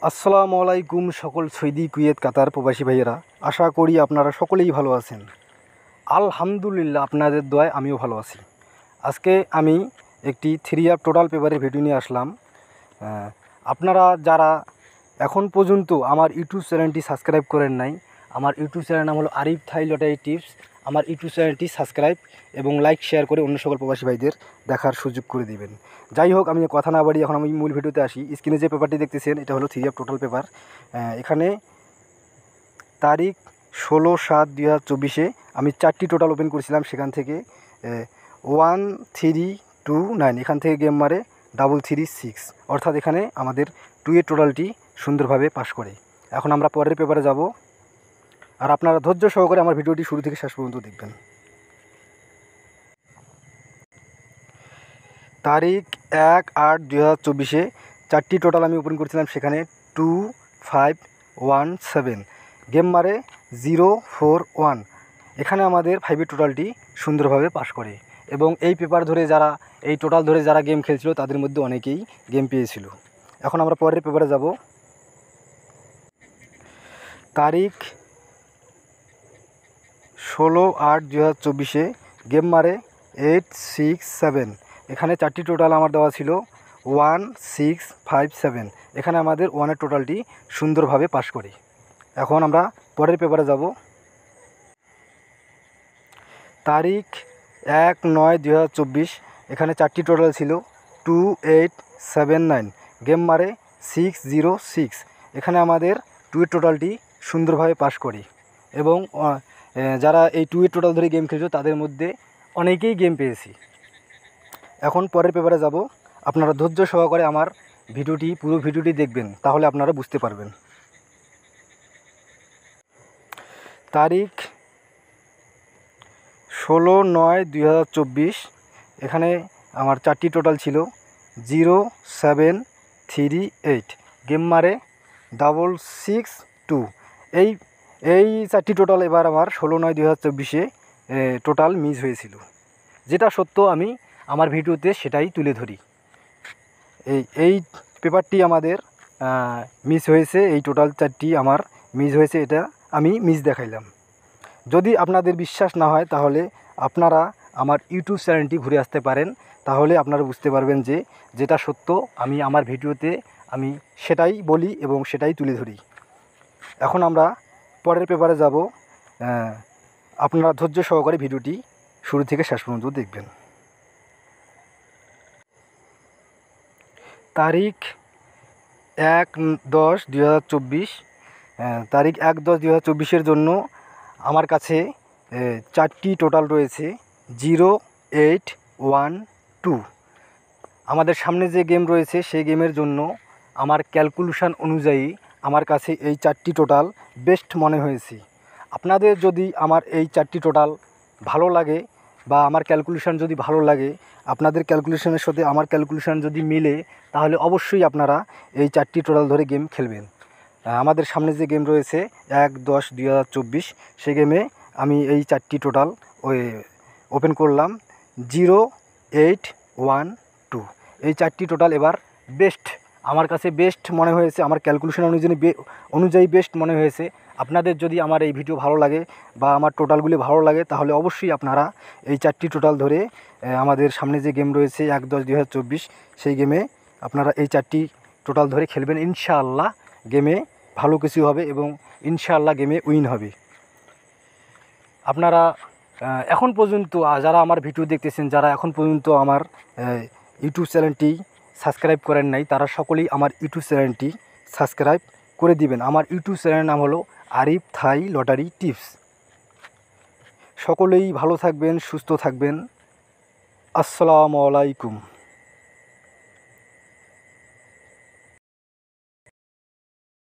আসসালামু আলাইকুম সকল সৌদি কুয়েত কাতার প্রবাসী ভাইয়েরা, আশা করি আপনারা সকলেই ভালো আছেন। আলহামদুলিল্লাহ, আপনাদের দোয়ায় আমিও ভালো আছি। আজকে আমি একটি 3 টোটাল পেপারের ভিডিও নিয়ে আসলাম। আপনারা যারা এখন পর্যন্ত আমার ইউটিউব চ্যানেলটি সাবস্ক্রাইব করেন নাই, আমার ইউটিউব চ্যানেল নাম হলো আরিফ থাই লটারি টিপস। আমার ইউটিউব চ্যানেলটি সাবস্ক্রাইব এবং লাইক শেয়ার করে অন্য সকল প্রবাসী ভাইদের দেখার সুযোগ করে দিবেন। যাই হোক, আমি কথা না বাড়ি এখন আমি মূল ভিডিওতে আসি। স্ক্রিনে যে পেপারটি দেখতেছেন এটা হলো 3 টোটাল পেপার। এখানে তারিখ 16/7/2024 আমি 4টি টোটাল ওপেন করেছিলাম। সেখান থেকে 1329 এখান থেকে গেম মারে 336, অর্থাৎ এখানে আমাদের 2 টোটালটি সুন্দরভাবে পাস করে। এখন আমরা পরের পেপারে যাব, আর আপনারা ধৈর্য সহকারে আমার ভিডিওটি শুরু থেকে শেষ পর্যন্ত দেখবেন। তারিখ 1/8/2024 4টি টোটাল আমি ওপেন করেছিলাম। সেখানে 2517 গেম মারে 041, এখানে আমাদের 5 টোটালটি সুন্দরভাবে পাস করে। এবং এই পেপার ধরে যারা এই টোটাল ধরে যারা গেম খেলছিল তাদের মধ্যে অনেকেই গেম পেয়েছিল। এখন আমরা পরের পেপারে যাব। তারিখ 16/8/2024 গেম মারে 867, এখানে 4টি টোটাল আমার দেওয়া ছিল 1657, এখানে আমাদের 1-এর টোটালটি সুন্দরভাবে পাস করি। এখন আমরা পরের পেপারে যাব। তারিখ 1/9/2024 এখানে 4টি টোটাল ছিল 2879 গেম মারে 606, এখানে আমাদের 2-এর টোটালটি সুন্দরভাবে পাস করি। এবং যারা এই 2-এর টোটাল ধরে গেম খেলছো তাদের মধ্যে অনেকেই গেম পেয়েছি। এখন পরের পেপারে যাব। আপনারা ধৈর্য সহকারে আমার পুরো ভিডিওটি দেখবেন, তাহলে আপনারা বুঝতে পারবেন। তারিখ 16/9/2024 এখানে আমার 4টি টোটাল ছিল 0738 গেম মারে 662, এই 4টি টোটাল এবার আমার 16/9/2024 টোটাল মিস হয়েছিল। যেটা সত্য আমি আমার ভিডিওতে সেটাই তুলে ধরি। এই পেপারটি আমাদের মিস হয়েছে, এই টোটাল 4টি আমার মিস হয়েছে, এটা আমি মিস দেখাইলাম। যদি আপনাদের বিশ্বাস না হয় তাহলে আপনারা আমার ইউটিউব চ্যানেলটি ঘুরে আসতে পারেন, তাহলে আপনারা বুঝতে পারবেন যে যেটা সত্য আমি আমার ভিডিওতে আমি সেটাই বলি এবং সেটাই তুলে ধরি। এখন আমরা পরের পেপারে যাব। আপনারা ধৈর্য সহকারে ভিডিওটি শুরু থেকে শেষ পর্যন্ত দেখবেন। তারিখ 1/10/2024 তারিখ 1/10/2024 জন্য আমার কাছে 4টি টোটাল রয়েছে 0812। আমাদের সামনে যে গেম রয়েছে সেই গেমের জন্য আমার ক্যালকুলেশন অনুযায়ী আমার কাছে এই 4টি টোটাল বেস্ট মনে হয়েছে। আপনাদের যদি আমার এই 4টি টোটাল ভালো লাগে বা আমার ক্যালকুলেশন যদি ভালো লাগে, আপনাদের ক্যালকুলেশনের সাথে আমার ক্যালকুলেশন যদি মিলে, তাহলে অবশ্যই আপনারা এই 4টি টোটাল ধরে গেম খেলবেন। আমাদের সামনে যে গেম রয়েছে 1/10/2024 সেই গেমে আমি এই 4টি টোটাল ওপেন করলাম 0812। এই 4টি টোটাল এবার বেস্ট আমার কাছে বেস্ট মনে হয়েছে, আমার ক্যালকুলেশন অনুযায়ী বেস্ট মনে হয়েছে। আপনাদের যদি আমার এই ভিডিও ভালো লাগে বা আমার টোটালগুলি ভালো লাগে, তাহলে অবশ্যই আপনারা এই 4টি টোটাল ধরে আমাদের সামনে যে গেম রয়েছে 1/10/2024 সেই গেমে আপনারা এই 4টি টোটাল ধরে খেলবেন। ইনশাআল্লাহ গেমে ভালো কিছু হবে এবং ইনশাআল্লাহ গেমে উইন হবে। আপনারা এখন পর্যন্ত যারা আমার ভিডিও দেখতেছেন, যারা এখন পর্যন্ত আমার ইউটিউব চ্যানেলটি সাবস্ক্রাইব করেন নাই, তারা সকলেই আমার ইউটিউব চ্যানেলটি সাবস্ক্রাইব করে দিবেন। আমার ইউটিউব চ্যানেলের নাম হলো আরিফ থাই লটারি টিপস। সকলেই ভালো থাকবেন, সুস্থ থাকবেন। আসসালামু আলাইকুম।